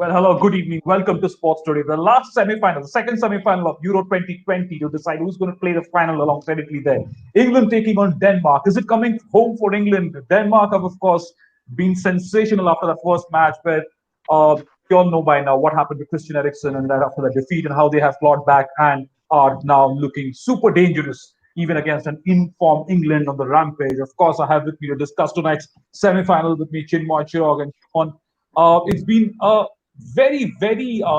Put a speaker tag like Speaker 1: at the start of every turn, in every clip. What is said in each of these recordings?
Speaker 1: Well, hello, good evening. Welcome to Sports Today. The last semi-final, the second semi-final of Euro 2020 to decide who's going to play the final alongside Italy there. England taking on Denmark. Is it coming home for England? Denmark have, of course, been sensational after that first match, but we all know by now what happened to Christian Eriksen and that after the defeat and how they have clawed back and are now looking super dangerous even against an informed England on the rampage. Of course, I have with me to discuss tonight's semi-final with me, Chinmoy Chirag and Sean. It's been a very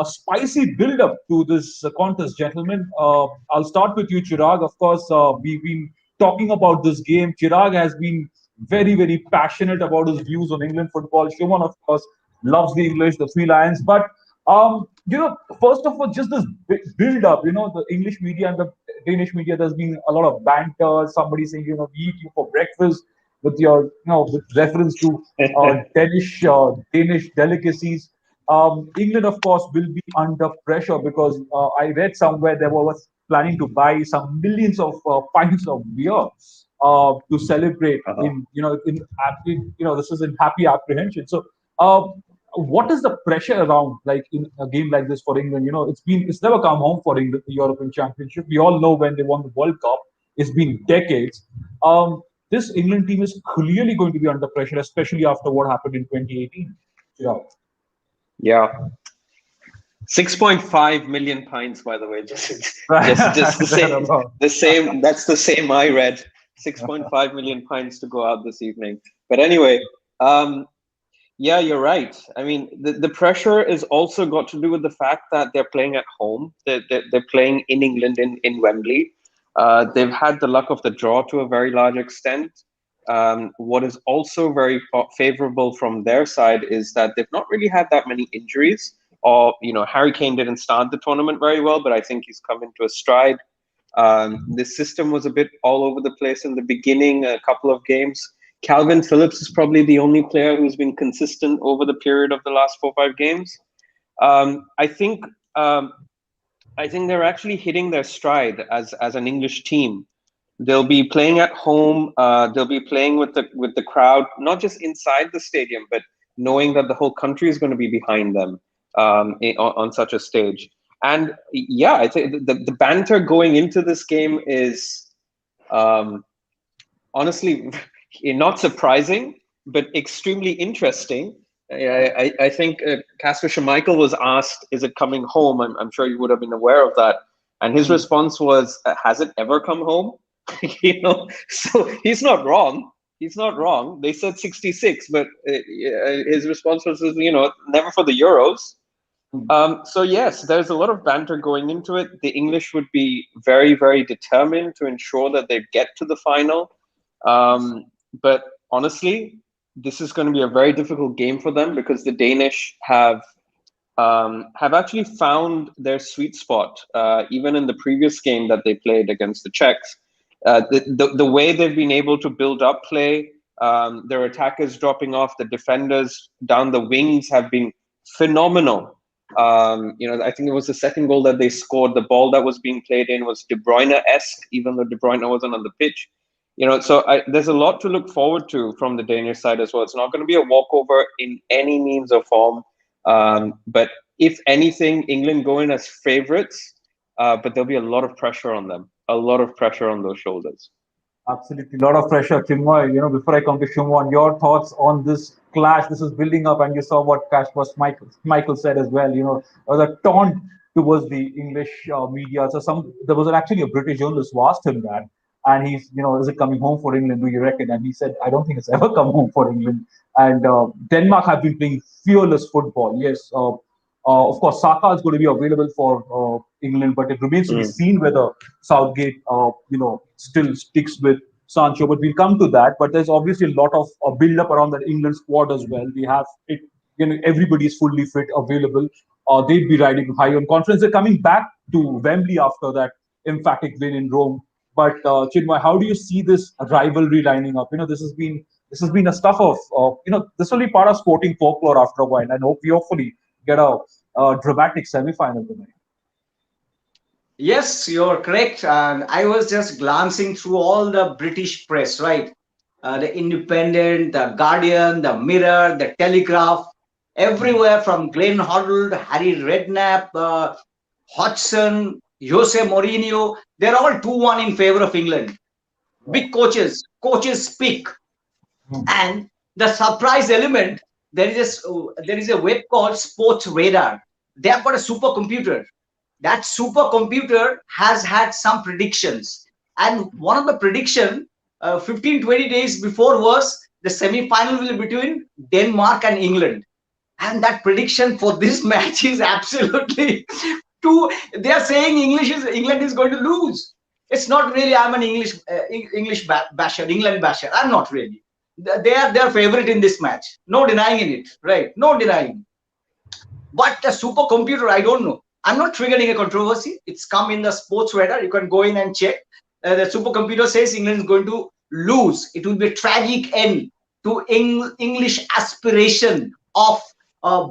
Speaker 1: spicy build-up to this contest, gentlemen. I'll start with you, Chirag. Of course, we've been talking about this game. Chirag has been very passionate about his views on England football. Shuman, of course, loves the English, the Three Lions. But first of all, just this build-up. The English media and the Danish media. There's been a lot of banter. Somebody saying, we eat you for breakfast with your, with reference to Danish delicacies. England, of course, will be under pressure because I read somewhere they were planning to buy some millions of pints of beer to celebrate. This is in happy apprehension. So, what is the pressure around like in a game like this for England? It's never come home for England, the European Championship. We all know when they won the World Cup. It's been decades. This England team is clearly going to be under pressure, especially after what happened in 2018.
Speaker 2: Yeah. 6.5 million pints, by the way. Just the same. That's the same I read. 6.5 million pints to go out this evening. But anyway, yeah, you're right. I mean, the pressure is also got to do with the fact that they're playing at home. They're playing in England in Wembley. They've had the luck of the draw to a very large extent. What is also very favorable from their side is that they've not really had that many injuries. Or, Harry Kane didn't start the tournament very well, but I think he's come into a stride. The system was a bit all over the place in the beginning, a couple of games. Calvin Phillips is probably the only player who's been consistent over the period of the last 4 or 5 games. I think they're actually hitting their stride as an English team. They'll be playing at home. They'll be playing with the crowd, not just inside the stadium, but knowing that the whole country is going to be behind them on such a stage. And yeah, I think the banter going into this game is honestly not surprising, but extremely interesting. I think Kasper Schmeichel was asked, "Is it coming home?" I'm sure you would have been aware of that, and his response was, "Has it ever come home?" So he's not wrong. He's not wrong. They said 66, but his response was, never for the Euros. So yes, there's a lot of banter going into it. The English would be very determined to ensure that they get to the final. But honestly, this is going to be a very difficult game for them because the Danish have actually found their sweet spot, even in the previous game that they played against the Czechs. The way they've been able to build up play, their attackers dropping off, the defenders down the wings have been phenomenal. I think it was the second goal that they scored. The ball that was being played in was De Bruyne-esque, even though De Bruyne wasn't on the pitch. So there's a lot to look forward to from the Danish side as well. It's not going to be a walkover in any means or form. But if anything, England go in as favorites, but there'll be a lot of pressure on them. A lot of pressure on those shoulders.
Speaker 1: Absolutely, a lot of pressure. Chinmoy, before I come to Shuman, your thoughts on this clash? This is building up, and you saw what Michael said as well. There was a taunt towards the English media. So there was actually a British journalist who asked him that, and he's, is it coming home for England? Do you reckon? And he said, I don't think it's ever come home for England. And Denmark have been playing fearless football. Yes. Of course, Saka is going to be available for England, but it remains to be seen whether Southgate, still sticks with Sancho. But we'll come to that. But there's obviously a lot of build-up around that England squad as well. We have it. Everybody is fully fit, available. They'd be riding high on confidence. They're coming back to Wembley after that emphatic win in Rome. But Chinmoy, how do you see this rivalry lining up? This has been a stuff of this will be part of sporting folklore after a while, and hopefully get a dramatic semi-final tonight.
Speaker 3: Yes, you're correct. And I was just glancing through all the British press, right? The Independent, the Guardian, the Mirror, the Telegraph. Everywhere from Glenn Hoddle, Harry Redknapp, Hodgson, Jose Mourinho, they're all 2-1 in favor of England. Big coaches speak. And the surprise element, there is a web called Sports Radar. They have got a supercomputer. That supercomputer has had some predictions. And one of the prediction, 15-20 days before, was the semi-final will be between Denmark and England. And that prediction for this match is absolutely too. They are saying England is going to lose. It's not really. I'm an English basher, England basher. I'm not really. They are their favorite in this match. No denying in it, right? No denying. But the supercomputer, I don't know. I'm not triggering a controversy. It's come in the sports radar. You can go in and check. The supercomputer says England is going to lose. It will be a tragic end to English aspiration of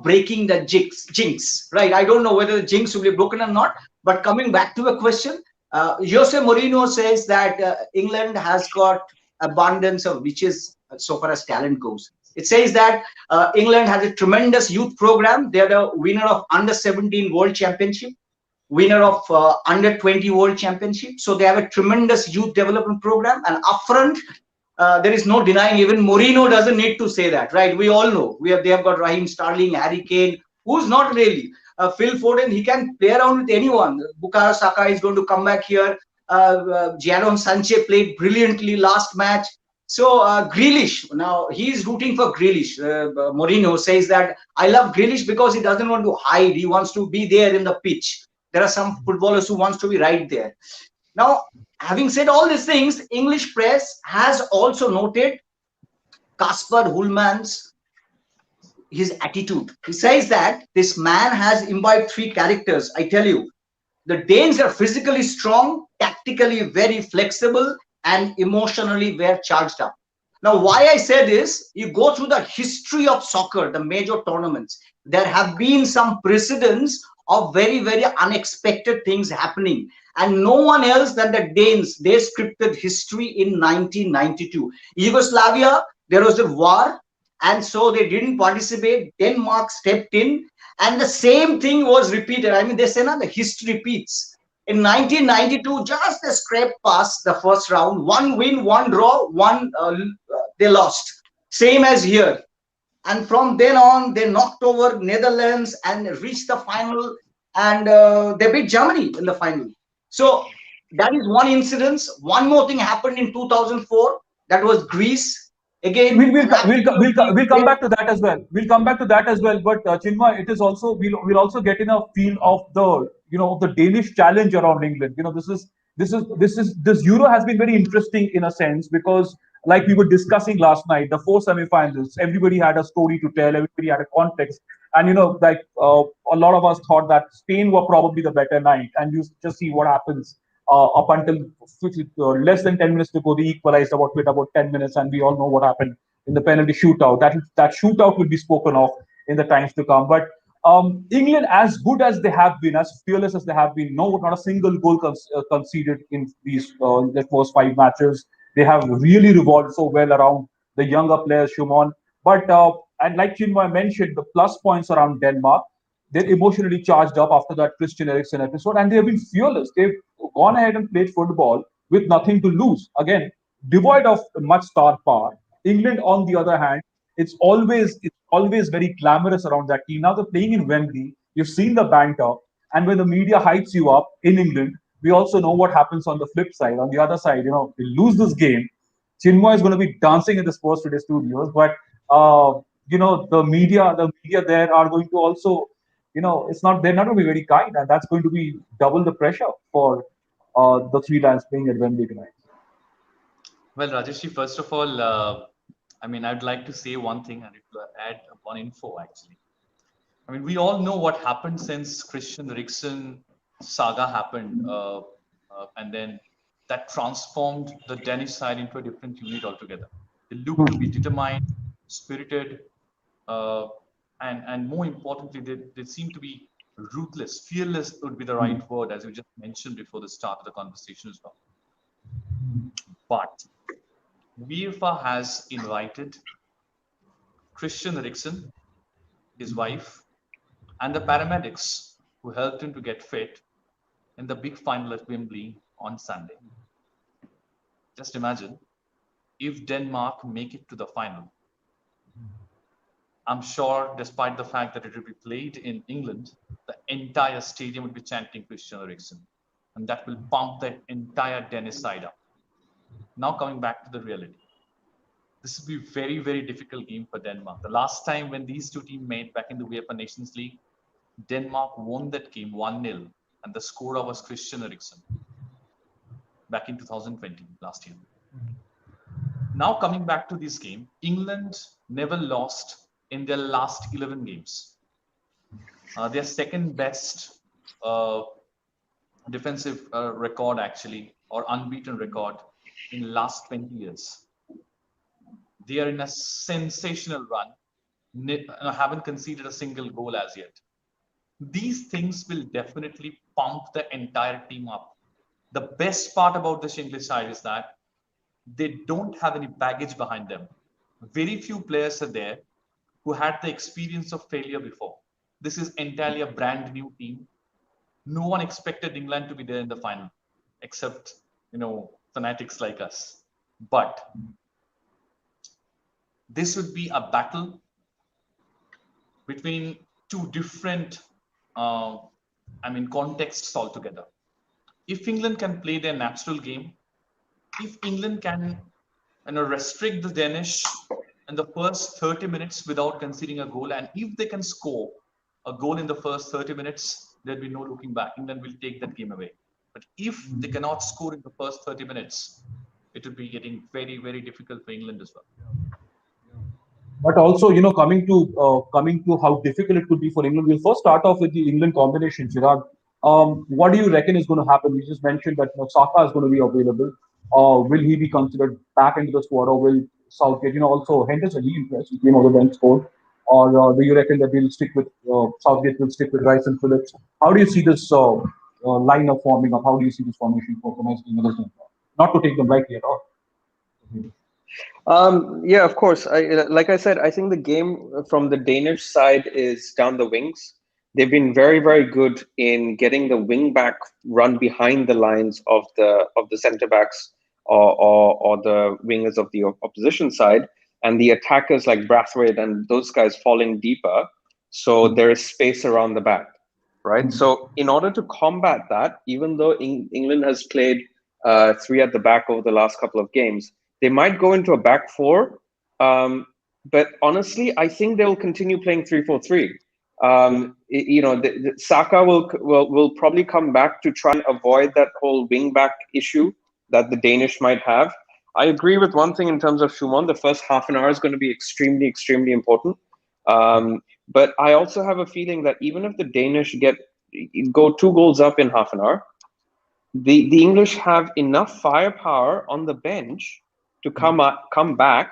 Speaker 3: breaking the jinx, right? I don't know whether the jinx will be broken or not. But coming back to the question, Jose Mourinho says that England has got abundance of riches so far as talent goes. It says that England has a tremendous youth program. They're the winner of under 17 World Championship, winner of under 20 World Championship. So they have a tremendous youth development program. And upfront, there is no denying. Even Mourinho doesn't need to say that, right? We all know they have got Raheem Sterling, Harry Kane, who's not really. Phil Foden, he can play around with anyone. Bukayo Saka is going to come back here. Jadon Sancho played brilliantly last match. So Grealish, now he's rooting for Grealish. Mourinho says that I love Grealish because he doesn't want to hide. He wants to be there in the pitch. There are some footballers who wants to be right there. Now, having said all these things, English press has also noted Kasper Hullmann's his attitude. He says that this man has imbibed three characters. I tell you, the Danes are physically strong, tactically very flexible, and emotionally very charged up. Now, why I say this, you go through the history of soccer, the major tournaments, there have been some precedents of very, very unexpected things happening. And no one else than the Danes, they scripted history in 1992. Yugoslavia, there was a war, and so they didn't participate. Denmark stepped in, and the same thing was repeated. I mean, they say now the history repeats. In 1992, just a scrape past the first round, one win, one draw, one they lost. Same as here. And from then on, they knocked over Netherlands and reached the final, and they beat Germany in the final. So that is one incident. One more thing happened in 2004. That was Greece. Again,
Speaker 1: We'll come back to that as well. We'll come back to that as well. But Chinmay, it is also we'll also get in a feel of the Danish challenge around England. This Euro has been very interesting in a sense because, like we were discussing last night, the four semi-finals, everybody had a story to tell, everybody had a context, and a lot of us thought that Spain were probably the better night, and you just see what happens up until less than 10 minutes to go. They equalized with about 10 minutes, and we all know what happened in the penalty shootout. That shootout will be spoken of in the times to come. But England, as good as they have been, as fearless as they have been, no, not a single goal conceded in the first five matches. They have really revolved so well around the younger players, Shumon. But and like Chinmay mentioned, the plus points around Denmark, they're emotionally charged up after that Christian Eriksen episode, and they have been fearless. They've gone ahead and played football with nothing to lose. Again, devoid of much star power. England, on the other hand, it's always very glamorous around that team. Now they're playing in Wembley. You've seen the banter, and when the media hypes you up in England, we also know what happens on the flip side. On the other side, they lose this game. Chinmoy is going to be dancing in the Sports Today studios, but the media there are going to also, they're not going to be very kind, and that's going to be double the pressure for the three lions playing at Wembley tonight.
Speaker 4: Well, Rajeshji, first of all, I'd like to say one thing and add one info actually. I mean, we all know what happened since Christian Eriksen saga happened, and then that transformed the Danish side into a different unit altogether. They looked to be determined, spirited, and more importantly, they seem to be ruthless. Fearless would be the right word, as we just mentioned before the start of the conversation as well. But UEFA has invited Christian Eriksen, his wife, and the paramedics who helped him to get fit in the big final at Wembley on Sunday. Just imagine if Denmark make it to the final. I'm sure, despite the fact that it will be played in England, the entire stadium will be chanting Christian Eriksen, and that will pump the entire Danish side up. Now coming back to the reality, this will be a very, very difficult game for Denmark. The last time when these two teams met back in the UEFA Nations League, Denmark won that game 1-0, and the scorer was Christian Eriksen back in 2020, last year. Now coming back to this game, England never lost in their last 11 games. Their second best defensive record actually, or unbeaten record in last 20 years. They are in a sensational run, haven't conceded a single goal as yet. These things will definitely pump the entire team up. The best part about this English side is that they don't have any baggage behind them. Very few players are there who had the experience of failure before. This is entirely a brand new team. No one expected England to be there in the final, except, fanatics like us. But this would be a battle between two different, contexts altogether. If England can play their natural game, if England can restrict the Danish in the first 30 minutes without conceding a goal, and if they can score a goal in the first 30 minutes, there'll be no looking back. England will take that game away. But if they cannot score in the first 30 minutes, it will be getting very, very difficult for England as well.
Speaker 1: But also, coming to how difficult it could be for England, we'll first start off with the England combination. Chirag, what do you reckon is going to happen? We just mentioned that Saka is going to be available. Will he be considered back into the squad, or will Southgate? Also Henderson, he impressed. He came over the bench scored. Or do you reckon that he'll stick with Southgate will stick with Rice and Phillips? How do you see this lineup forming up? How do you see this formation for next game? Not to take them lightly at all.
Speaker 2: Yeah, of course. Like I said, I think the game from the Danish side is down the wings. They've been very, very good in getting the wing back run behind the lines of the centre backs or the wingers of the opposition side, and the attackers like Brathwaite and those guys falling deeper, so there is space around the back, right? So in order to combat that, even though England has played 3 at the back over the last couple of games, they might go into a back 4, but honestly, I think they'll continue playing 3-4-3. Saka will probably come back to try and avoid that whole wing back issue that the Danish might have. I agree with one thing in terms of Schumann. The first half an hour is going to be extremely, extremely important. But I also have a feeling that even if the Danish go 2 goals up in half an hour, the English have enough firepower on the bench to come back,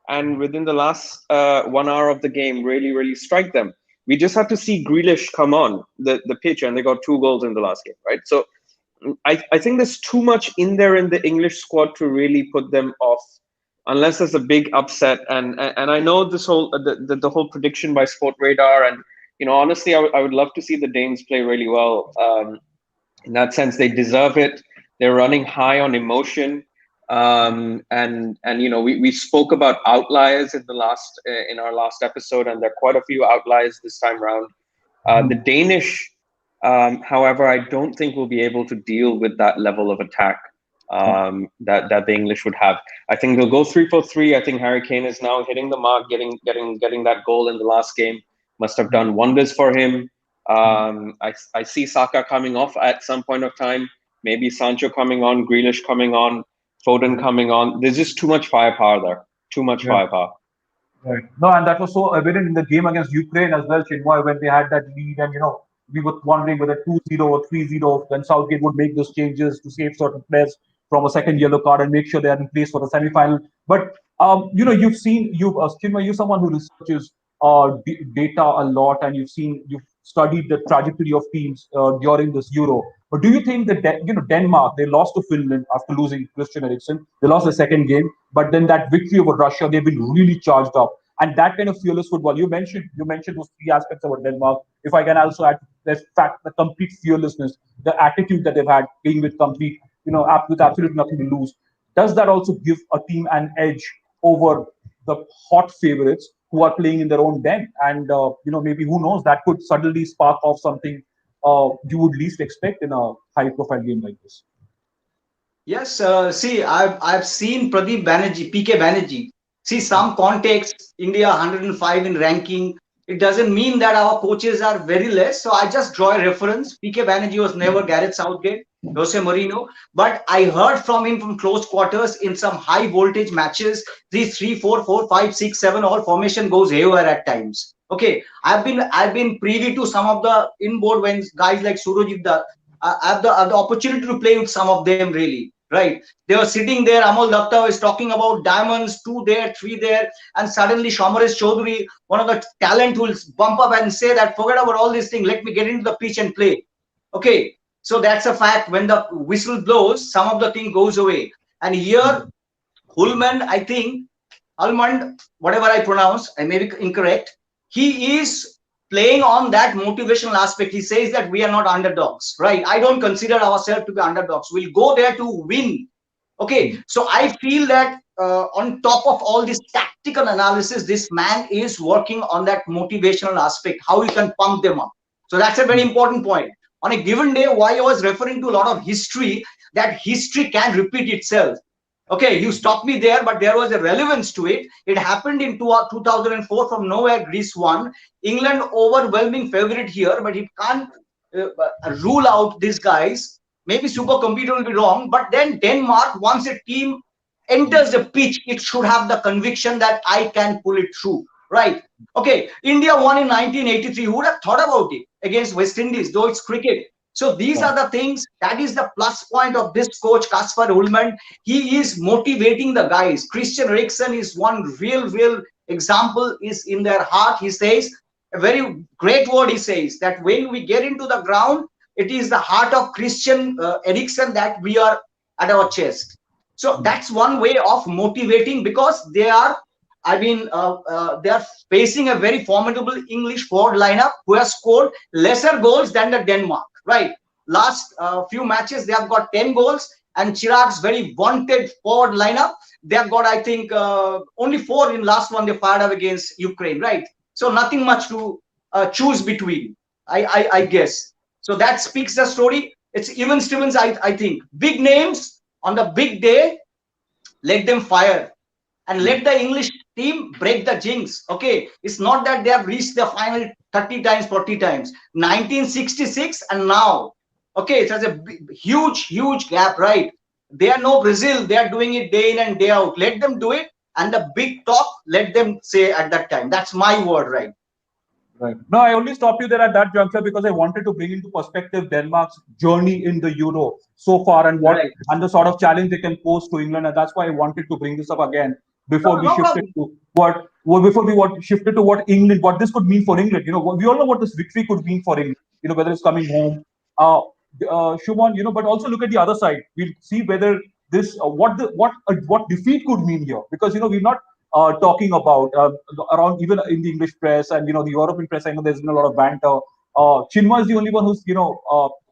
Speaker 2: and within the last 1 hour of the game, really, really strike them. We just have to see Grealish come on the pitch, and they got 2 goals in the last game, right? So I think there's too much in there in the English squad to really put them off, unless there's a big upset. And I know this whole the whole prediction by Sport Radar, and honestly, I would love to see the Danes play really well. In that sense, they deserve it. They're running high on emotion. We spoke about outliers in our last episode, and there are quite a few outliers this time around. The Danish, however, I don't think will be able to deal with that level of attack that the English would have. I think they'll go 3-4-3. I think Harry Kane is now hitting the mark, getting that goal in the last game. Must have done wonders for him. I see Saka coming off at some point of time. Maybe Sancho coming on, Grealish coming on, Foden coming on. There's just too much firepower there. Too much firepower.
Speaker 1: Right. No, and that was so evident in the game against Ukraine as well, Chinmoy, when they had that lead, and we were wondering whether 2-0 or 3-0, then Southgate would make those changes to save certain players from a second yellow card and make sure they are in place for the semi-final. But you've seen, Chinmoy, you're someone who researches data a lot, and you've studied the trajectory of teams during this Euro. But do you think that Denmark, they lost to Finland after losing Christian Eriksen, they lost the second game, but then that victory over Russia, they've been really charged up. And that kind of fearless football. You mentioned those three aspects about Denmark. If I can also add the fact, the complete fearlessness, the attitude that they've had, playing with complete, with absolutely nothing to lose. Does that also give a team an edge over the hot favorites who are playing in their own den? And maybe who knows, that could suddenly spark off something you would least expect in a high-profile game like this.
Speaker 3: Yes, see, I've seen Pradeep Banerjee, PK Banerjee. See, some context, India 105 in ranking. It doesn't mean that our coaches are very less. So I just draw a reference. PK Banerjee was never Gareth Southgate, Jose Mourinho. But I heard from him from close quarters in some high voltage matches. 3, 3, 4, 4, 5, 6, 7, all formation goes haywire at times. Okay, I've been privy to some of the inboard when guys like Surajit Dutt. I have the opportunity to play with some of them really, right? They were sitting there. Amol Datta is talking about diamonds, two there, three there, and suddenly Shamaresh Chaudhary, one of the talent, will bump up and say that forget about all these things. Let me get into the pitch and play. Okay, so that's a fact. When the whistle blows, some of the thing goes away. And here, Hulman, I think Almond, whatever I pronounce, I may be incorrect. He is playing on that motivational aspect. He says that we are not underdogs, right? I don't consider ourselves to be underdogs. We'll go there to win. Okay, so I feel that on top of all this tactical analysis, this man is working on that motivational aspect, how he can pump them up. So that's a very important point. On a given day, why I was referring to a lot of history, that history can repeat itself. Okay, you stopped me there, but there was a relevance to it. It happened in 2004 from nowhere. Greece won. England overwhelming favorite here, but it can't rule out these guys. Maybe supercomputer will be wrong, but then Denmark, once a team enters the pitch, it should have the conviction that I can pull it through, right? Okay, India won in 1983. Who would have thought about it against West Indies, though it's cricket? So these are the things, that is the plus point of this coach, Kasper Ullmann. He is motivating the guys. Christian Eriksen is one real example, is in their heart. He says, a very great word he says, that when we get into the ground, it is the heart of Christian Eriksen that we are at our chest. So that's one way of motivating, because they are, they are facing a very formidable English forward lineup who has scored lesser goals than the Denmark, right? Last few matches, they have got 10 goals, and Chirag's very wanted forward lineup, they have got, I think, only 4 in last one they fired up against Ukraine, right? So nothing much to choose between, I guess. So that speaks the story. It's even Stevens, I think. Big names on the big day, let them fire. And let the English team break the jinx. Okay, it's not that they have reached the final 30 times, 40 times. 1966 and now. Okay, it has a huge gap, right? They are no Brazil. They are doing it day in and day out. Let them do it. And the big talk, let them say at that time. That's my word, right?
Speaker 1: Right. No, I only stopped you there at that juncture because I wanted to bring into perspective Denmark's journey in the Euro so far, and
Speaker 3: Right.
Speaker 1: the sort of challenge they can pose to England, and that's why I wanted to bring this up again before we
Speaker 3: No
Speaker 1: shifted
Speaker 3: problem.
Speaker 1: to shifted to what this could mean for England. We all know what this victory could mean for England. Whether it's coming home, Shumon. But also look at the other side. We'll see whether this what defeat could mean here, because we're not talking about around, even in the English press and the European press. I know there's been a lot of banter. Chinma is the only one who's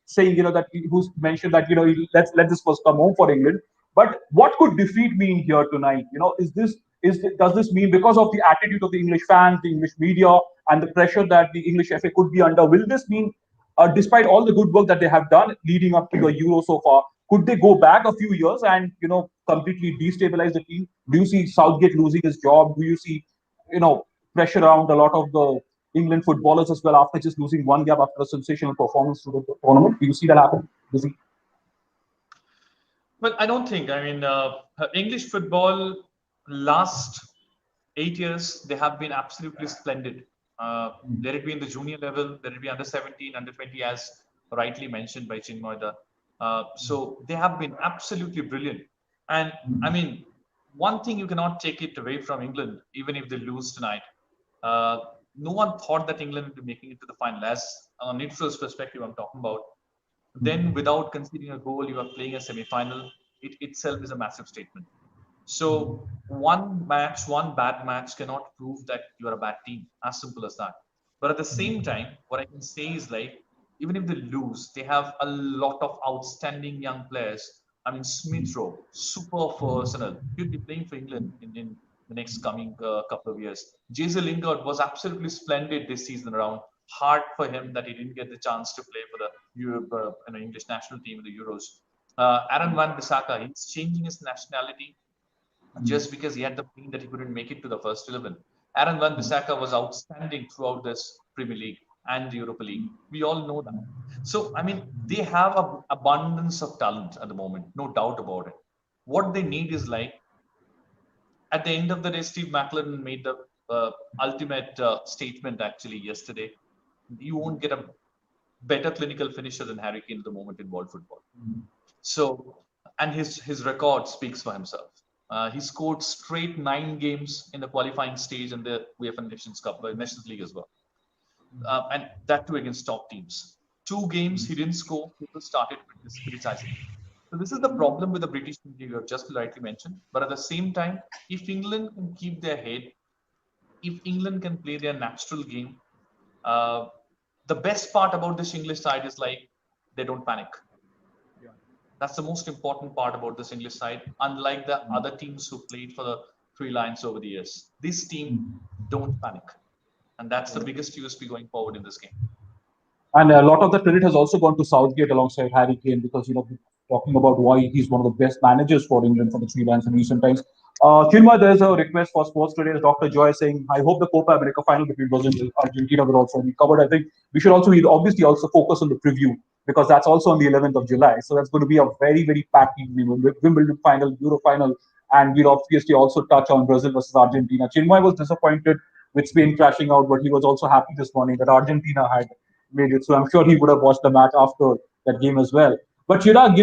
Speaker 1: saying that who's mentioned that let's let this first come home for England. But what could defeat mean here tonight? Does this mean, because of the attitude of the English fans, the English media, and the pressure that the English FA could be under? Will this mean, despite all the good work that they have done leading up to the Euro so far, could they go back a few years and completely destabilize the team? Do you see Southgate losing his job? Do you see pressure around a lot of the England footballers as well after just losing one gap after a sensational performance to the tournament? Do you see that happen?
Speaker 4: Well, I don't think. I mean, English football last 8 years, they have been absolutely splendid. Let it be in the junior level, let it be under 17, under 20, as rightly mentioned by Chinmoy. So they have been absolutely brilliant. And I mean, one thing you cannot take it away from England, even if they lose tonight. No one thought that England would be making it to the final. As on a neutral's perspective, I'm talking about. Then, without conceding a goal, you are playing a semi-final. It itself is a massive statement. So one match, one bad match cannot prove that you are a bad team. As simple as that. But at the same time, what I can say is like, even if they lose, they have a lot of outstanding young players. I mean, Smith Rowe, super personal. He'll be playing for England in the next coming couple of years. Jesse Lingard was absolutely splendid this season around. Hard for him that he didn't get the chance to play for the Europe, English national team in the Euros. Aaron Van Bissaka, he's changing his nationality just because he had the pain that he couldn't make it to the first 11. Aaron Van Bissaka was outstanding throughout this Premier League and the Europa League. We all know that. So, I mean, they have an abundance of talent at the moment, no doubt about it. What they need is like, at the end of the day, Steve McLaren made the ultimate statement actually yesterday. You won't get a better clinical finisher than Harry Kane at the moment in world football. So, and his record speaks for himself. He scored straight 9 games in the qualifying stage in the UEFA Nations Cup, Nations League as well, and that too against top teams. 2 games he didn't score. People started criticizing him. So this is the problem with the British team you have just rightly mentioned. But at the same time, if England can keep their head, if England can play their natural game, uh, the best part about this English side is like they don't panic. That's the most important part about this English side. Unlike the other teams who played for the Three Lions over the years, this team don't panic, and that's the biggest USP going forward in this game.
Speaker 1: And a lot of the credit has also gone to Southgate alongside Harry Kane because, talking about why he's one of the best managers for England for the Three Lions in recent times. Chinmay, there's a request for Sports Today's Dr. Joy saying, I hope the Copa America final between Brazil and Argentina will also be covered. I think we should also obviously also focus on the preview because that's also on the 11th of July. So that's going to be a very, very packed evening. Wimbledon final, Euro final, and we'll obviously also touch on Brazil versus Argentina. Chinmay was disappointed with Spain crashing out, but he was also happy this morning that Argentina had made it. So I'm sure he would have watched the match after that game as well. But Chirag,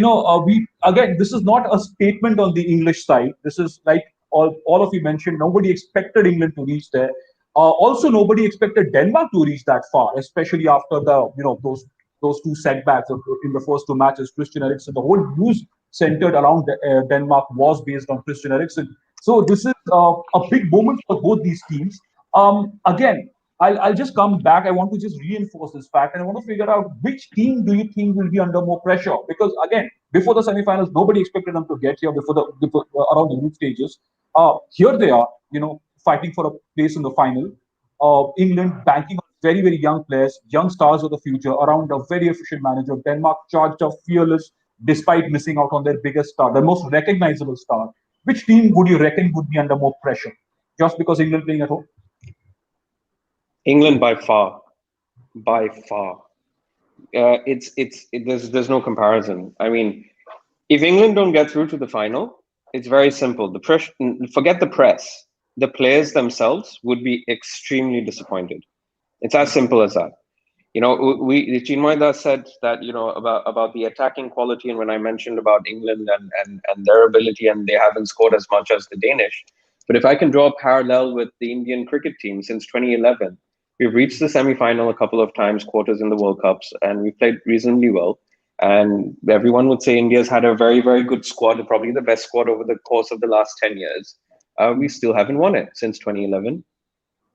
Speaker 1: we again, this is not a statement on the English side. This is like all of you mentioned. Nobody expected England to reach there. Also, nobody expected Denmark to reach that far, especially after the those 2 setbacks in the first 2 matches. Christian Eriksen, the whole news centered around Denmark was based on Christian Eriksen. So this is a big moment for both these teams. Again, I'll just come back. I want to just reinforce this fact, and I want to figure out which team do you think will be under more pressure? Because again, before the semifinals, nobody expected them to get here before around the group stages. Here they are, fighting for a place in the final. England banking on very, very young players, young stars of the future, around a very efficient manager. Denmark charged up, fearless, despite missing out on their biggest star, their most recognizable star. Which team would you reckon would be under more pressure? Just because England playing at home?
Speaker 2: England by far, by far. There's no comparison. I mean, if England don't get through to the final, it's very simple. The press, forget the press. The players themselves would be extremely disappointed. It's as simple as that. Chinmoy said that about the attacking quality, and when I mentioned about England and their ability, and they haven't scored as much as the Danish. But if I can draw a parallel with the Indian cricket team since 2011, we've reached the semi-final a couple of times, quarters in the World Cups, and we played reasonably well. And everyone would say India's had a very, very good squad, probably the best squad over the course of the last 10 years. We still haven't won it since 2011.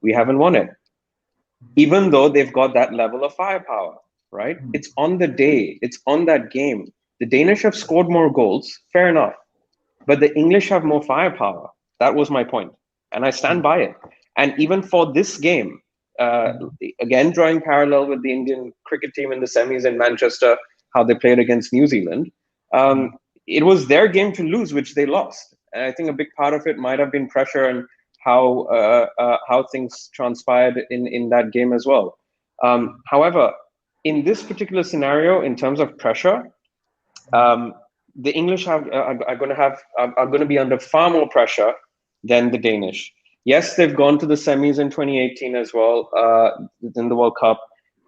Speaker 2: We haven't won it. Even though they've got that level of firepower, right? It's on the day. It's on that game. The Danish have scored more goals, fair enough. But the English have more firepower. That was my point. And I stand by it. And even for this game, again, drawing parallel with the Indian cricket team in the semis in Manchester, how they played against New Zealand, it was their game to lose, which they lost. And I think a big part of it might have been pressure and how things transpired in that game as well. However, in this particular scenario, in terms of pressure, the English are going to be under far more pressure than the Danish. Yes, they've gone to the semis in 2018 as well, in the World Cup.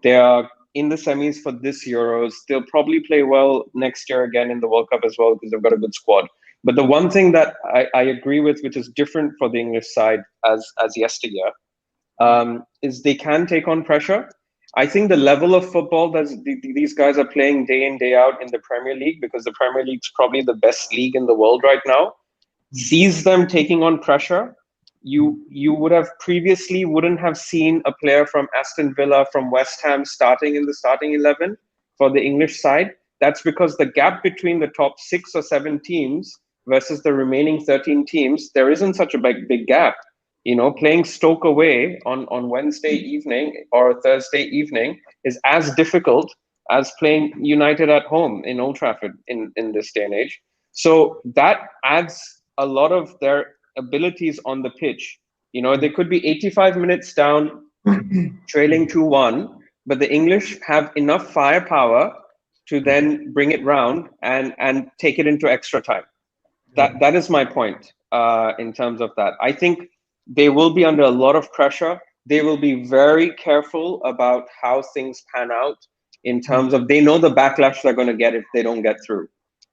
Speaker 2: They are in the semis for this Euros. They'll probably play well next year again in the World Cup as well because they've got a good squad. But the one thing that I agree with, which is different for the English side as yesteryear, is they can take on pressure. I think the level of football that these guys are playing day in, day out in the Premier League, because the Premier League's probably the best league in the world right now, sees them taking on pressure. You would have previously wouldn't have seen a player from Aston Villa, from West Ham starting in the starting 11 for the English side. That's because the gap between the top 6 or 7 teams versus the remaining 13 teams, there isn't such a big gap. You know, playing Stoke away on Wednesday evening or Thursday evening is as difficult as playing United at home in Old Trafford in this day and age. So that adds a lot of their abilities on the pitch. You know, they could be 85 minutes down, trailing 2-1, but the English have enough firepower to then bring it round and take it into extra time. That is my point in terms of that. I think they will be under a lot of pressure. They will be very careful about how things pan out in terms of they know the backlash they're going to get if they don't get through.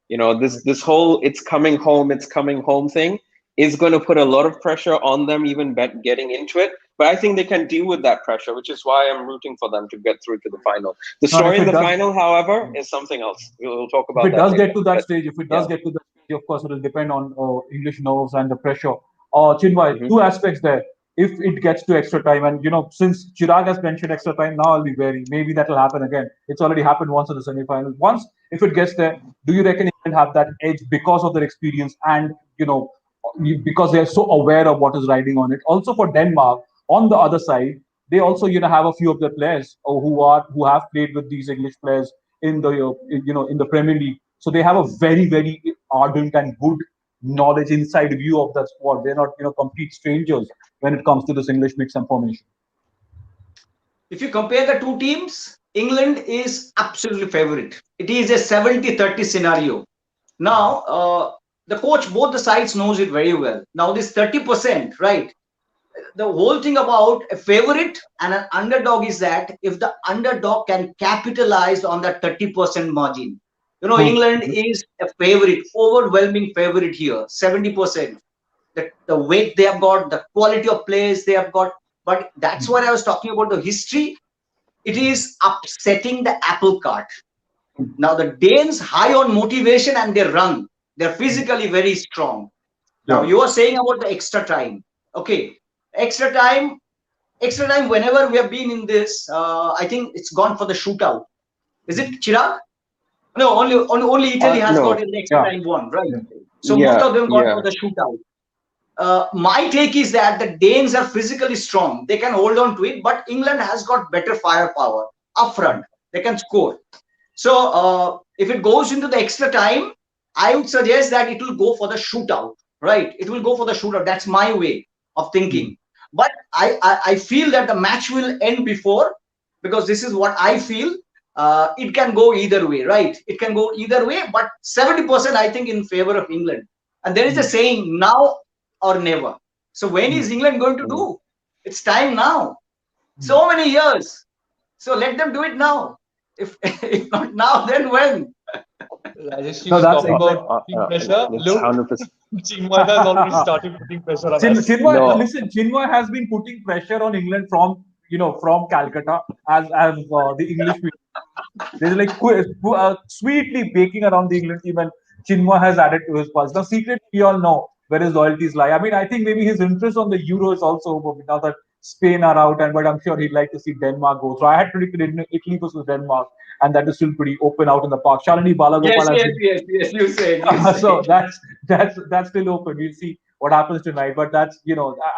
Speaker 2: You know, this whole it's coming home thing is going to put a lot of pressure on them even getting into it. But I think they can deal with that pressure, which is why I'm rooting for them to get through to the final. The story in the final, however, is something else. We'll talk about that.
Speaker 1: If it does get to that stage, of course, it will depend on English nerves and the pressure. Chinmay, two aspects there. If it gets to extra time, and since Chirag has mentioned extra time, now I'll be wary. Maybe that will happen again. It's already happened once in the semi-final. Once, if it gets there, do you reckon England have that edge because of their experience and because they are so aware of what is riding on it? Also for Denmark, on the other side, they also have a few of their players who have played with these English players in the in the Premier League. So they have a very, very ardent and good knowledge inside view of that squad. They're not complete strangers when it comes to this English mix and formation.
Speaker 3: If you compare the two teams, England is absolutely favorite. It is a 70-30 scenario. Now, the coach, both the sides knows it very well. Now, this 30%, right? The whole thing about a favorite and an underdog is that if the underdog can capitalize on that 30% margin, England is a favorite, overwhelming favorite here, 70%. The weight they have got, the quality of players they have got. But that's what I was talking about, the history. It is upsetting the apple cart. Now, the Danes high on motivation and they run. They're physically very strong. Now, you are saying about the extra time. Okay, extra time, whenever we have been in this, I think it's gone for the shootout. Is it Chirag? No, only Italy has got in the extra time one, right? So most of them got for the shootout. My take is that the Danes are physically strong. They can hold on to it, but England has got better firepower up front. They can score. So if it goes into the extra time, I would suggest that it will go for the shootout, right? It will go for the shootout. That's my way of thinking. But I feel that the match will end before, because this is what I feel. It can go either way, right? It can go either way, but 70% I think in favor of England. And there is a saying, now or never. So when is England going to do? It's time now. So many years. So let them do it now. If not now, then when?
Speaker 4: Rajesh, you talk about putting pressure. Look, Chinmay has already started putting pressure on us.
Speaker 1: Listen, Chinmay has been putting pressure on England from Calcutta as the English people. There's like sweetly baking around the England team, and Chinmay has added to his pulse. Now, secretly, we all know where his loyalties lie. I mean, I think maybe his interest on the Euro is also over now that Spain are out, but I'm sure he'd like to see Denmark go. So I had predicted Italy versus Denmark, and that is still pretty open out in the park. Shalini Balagopal.
Speaker 3: Yes, you said.
Speaker 1: So that's still open. We'll see what happens tonight. But that's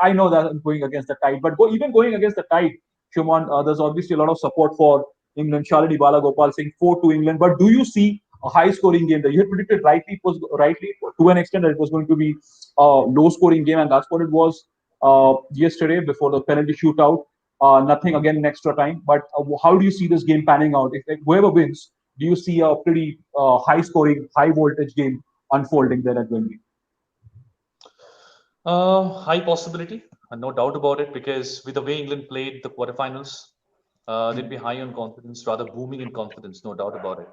Speaker 1: I know that I'm going against the tide, but even going against the tide, Shuman, there's obviously a lot of support for England. Shalini Balagopal saying 4-2 England. But do you see a high-scoring game there? You had predicted rightly to an extent that it was going to be a low-scoring game, and that's what it was yesterday before the penalty shootout. Nothing again in extra time. But how do you see this game panning out? If whoever wins, do you see a pretty high-scoring, high-voltage game unfolding there at Wembley?
Speaker 4: High possibility, no doubt about it, because with the way England played the quarterfinals, they'd be high on confidence, rather booming in confidence, no doubt about it.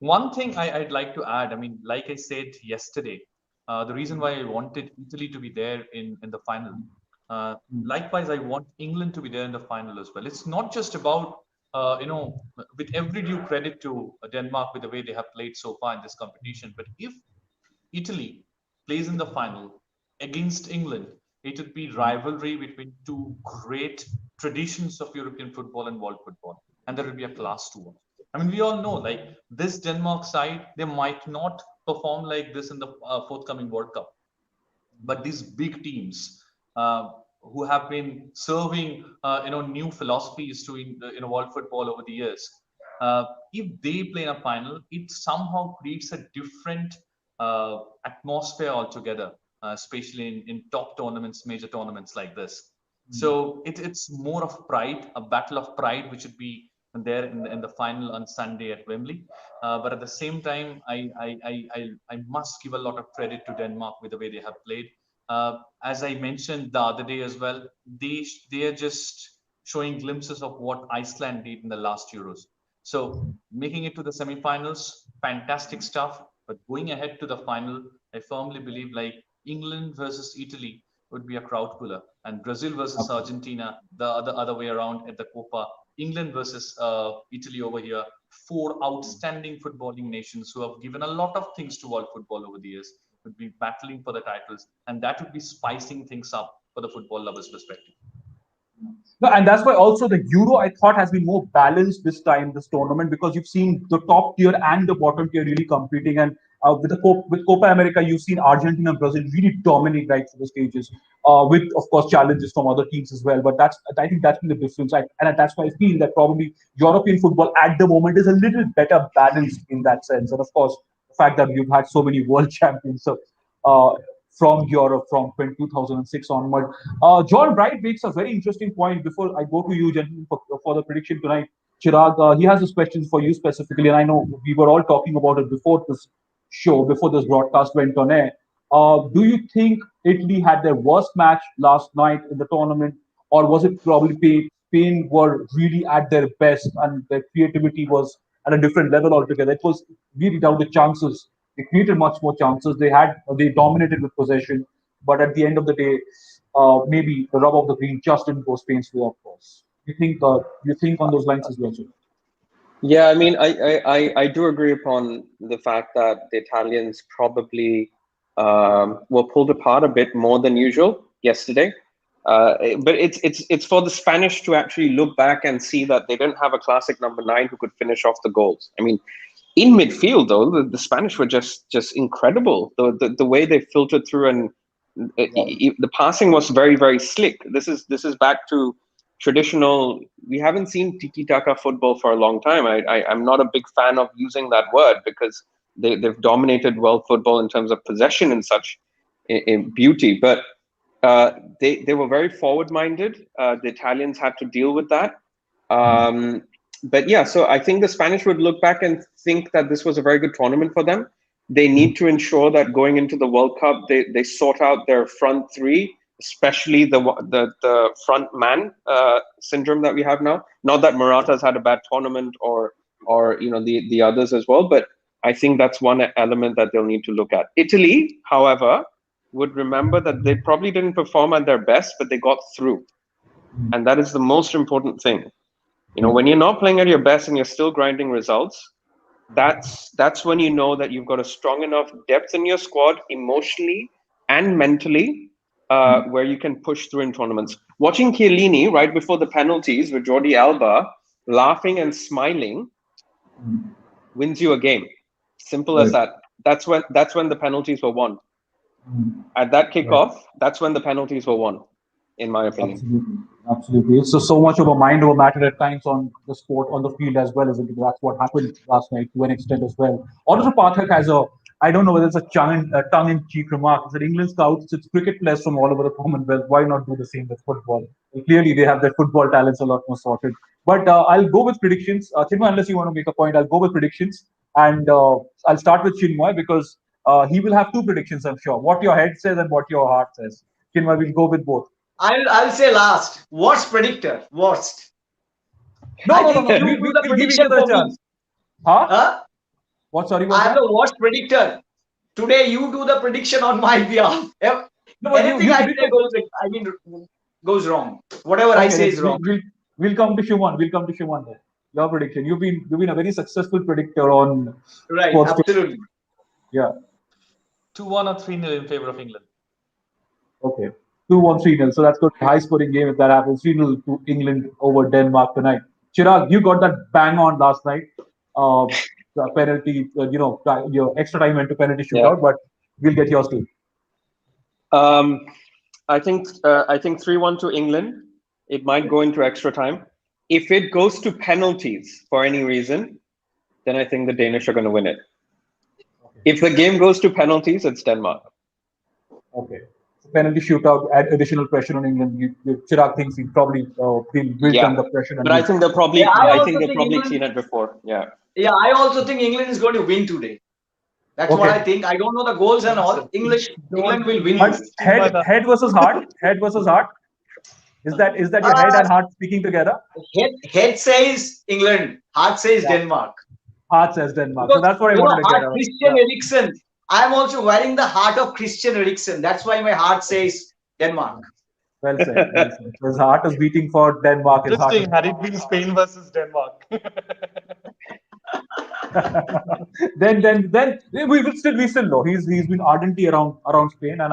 Speaker 4: One thing I'd like to add, I mean, like I said yesterday, the reason why I wanted Italy to be there in the final, likewise, I want England to be there in the final as well. It's not just about, with every due credit to Denmark with the way they have played so far in this competition, but if Italy plays in the final against England, it would be rivalry between two great traditions of European football and world football, and there will be a class to watch. I mean, we all know like this Denmark side, they might not perform like this in the forthcoming World Cup, but these big teams who have been serving new philosophies to world football over the years, if they play in a final, it somehow creates a different atmosphere altogether, especially in top tournaments, major tournaments like this. So it's more of pride, a battle of pride, which would be there in the final on Sunday at Wembley. But at the same time, I must give a lot of credit to Denmark with the way they have played. As I mentioned the other day as well, they are just showing glimpses of what Iceland did in the last Euros. So making it to the semi-finals, fantastic stuff. But going ahead to the final, I firmly believe like England versus Italy would be a crowd puller, and Brazil versus Argentina the other way around at the Copa. England versus Italy over here. Four outstanding footballing nations who have given a lot of things to world football over the years would be battling for the titles, and that would be spicing things up for the football lovers' perspective.
Speaker 1: No, and that's why also the Euro I thought has been more balanced this time, this tournament, because you've seen the top tier and the bottom tier really competing. And with Copa America, you've seen Argentina and Brazil really dominate right through the stages, with of course challenges from other teams as well. But I think that's been the difference, and that's why I feel that probably European football at the moment is a little better balanced in that sense. And of course, the fact that we've had so many world champions. So, from Europe from 2006 onward. John Bright makes a very interesting point. Before I go to you, gentlemen, for the prediction tonight, Chirag, he has this question for you specifically, and I know we were all talking about it before this show, before this broadcast went on air. Do you think Italy had their worst match last night in the tournament, or was it probably Spain were really at their best and their creativity was at a different level altogether? It was really down to chances. They created much more chances. They dominated with possession, but at the end of the day, maybe the rub of the green just didn't go Spain's way, of course. You think on those lines as well, sir?
Speaker 2: Yeah, I mean, I do agree upon the fact that the Italians probably were pulled apart a bit more than usual yesterday. But it's for the Spanish to actually look back and see that they didn't have a classic number 9 who could finish off the goals. I mean, in midfield though, the Spanish were just incredible. The way they filtered through, and the passing was very, very slick. This is back to traditional. We haven't seen tiki-taka football for a long time. I'm not a big fan of using that word because they've dominated world football in terms of possession and such in beauty. But they were very forward-minded. The Italians had to deal with that. But yeah, so I think the Spanish would look back and think that this was a very good tournament for them. They need to ensure that going into the World Cup, they sort out their front three, especially the front man syndrome that we have now. Not that Morata's had a bad tournament or the others as well, but I think that's one element that they'll need to look at. Italy, however, would remember that they probably didn't perform at their best, but they got through, and that is the most important thing. When you're not playing at your best and you're still grinding results, that's when you know that you've got a strong enough depth in your squad, emotionally and mentally, where you can push through in tournaments. Watching Chiellini right before the penalties with Jordi Alba laughing and smiling wins you a game. Simple as that. That's when the penalties were won. At that kickoff, that's when the penalties were won, in my opinion.
Speaker 1: Absolutely. It's so much of a mind over matter at times on the sport, on the field as well as that's what happened last night to an extent as well. Oliver Pathak has I don't know whether it's a tongue-in-cheek remark. It's that England scouts, it's cricket players from all over the Commonwealth. Why not do the same with football? And clearly, they have their football talents a lot more sorted. But I'll go with predictions. Chinmoy, unless you want to make a point, I'll go with predictions. And I'll start with Chinmoy because he will have two predictions, I'm sure. What your head says and what your heart says. Chinmoy, we'll go with both.
Speaker 3: I'll say last. Worst predictor. Worst.
Speaker 1: No.
Speaker 3: You do the prediction for me.
Speaker 1: Huh? What? Sorry, what?
Speaker 3: I'm the worst predictor. Today you do the prediction on my behalf. Anything I say goes wrong. Whatever I say is wrong.
Speaker 1: We'll come to Shuman. Then. Your prediction. You've been a very successful predictor on.
Speaker 3: Right. Absolutely.
Speaker 1: Yeah.
Speaker 4: 2-1 or 3-0 in favor of England.
Speaker 1: Okay. 2-1, 3-0. So that's going to be a high scoring game if that happens. 3-0 to England over Denmark tonight. Chirag, you got that bang on last night. The penalty, your extra time went to penalty
Speaker 2: Yeah.
Speaker 1: shootout, but we'll get yours too.
Speaker 2: I think 3-1 to England. It might go into extra time. If it goes to penalties for any reason, then I think the Danish are going to win it.
Speaker 1: Okay.
Speaker 2: If the game goes to penalties, it's Denmark.
Speaker 1: Okay. Penalty shootout, add additional pressure on England. Chirag thinks he'll probably build under pressure.
Speaker 2: But I think they'll probably,
Speaker 3: Yeah, I
Speaker 2: I
Speaker 3: also
Speaker 2: think they've
Speaker 3: think
Speaker 2: probably
Speaker 3: England-
Speaker 2: seen it before. Yeah.
Speaker 3: Yeah, I also think England is going to win today. That's what
Speaker 1: Okay.
Speaker 3: I think. I don't know the goals and all. England will win.
Speaker 1: But head versus heart. Head versus heart. Is that your head and heart speaking together?
Speaker 3: Head says England, heart says Denmark.
Speaker 1: Heart says Denmark.
Speaker 3: Because,
Speaker 1: so that's what I wanted to get out.
Speaker 3: Christian Eriksen. I'm also wearing the heart of Christian Eriksen. That's why my heart says Denmark.
Speaker 1: Well said. Well said. His heart is beating for Denmark. His heart
Speaker 4: Interesting. Had it been Spain versus Denmark.
Speaker 1: then we still know he's been ardently around Spain, and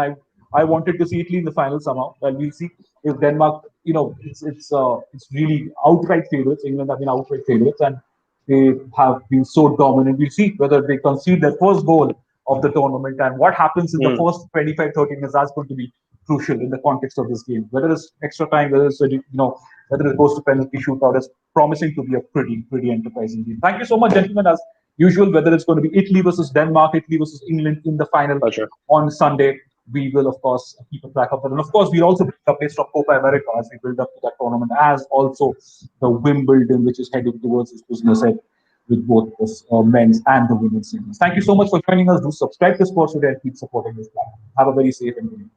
Speaker 1: I wanted to see Italy in the final somehow. Well, we'll see if Denmark, it's really outright favorites. England have been outright favorites, and they have been so dominant. We'll see whether they concede their first goal of the tournament, and what happens in the first 25-30 minutes. That's going to be crucial in the context of this game. Whether it's extra time, whether it goes to penalty shootout, is promising to be a pretty enterprising game. Thank you so much, gentlemen. As usual, whether it's going to be Italy versus Denmark, Italy versus England in the final on Sunday, we will of course keep a track of that. And of course, we'll also bring updates from Copa America as we build up to that tournament, as also the Wimbledon, which is heading towards its business head with both the men's and the women's singles. Thank you so much for joining us. Do subscribe to Sports Today and keep supporting this platform. Have a very safe and good evening.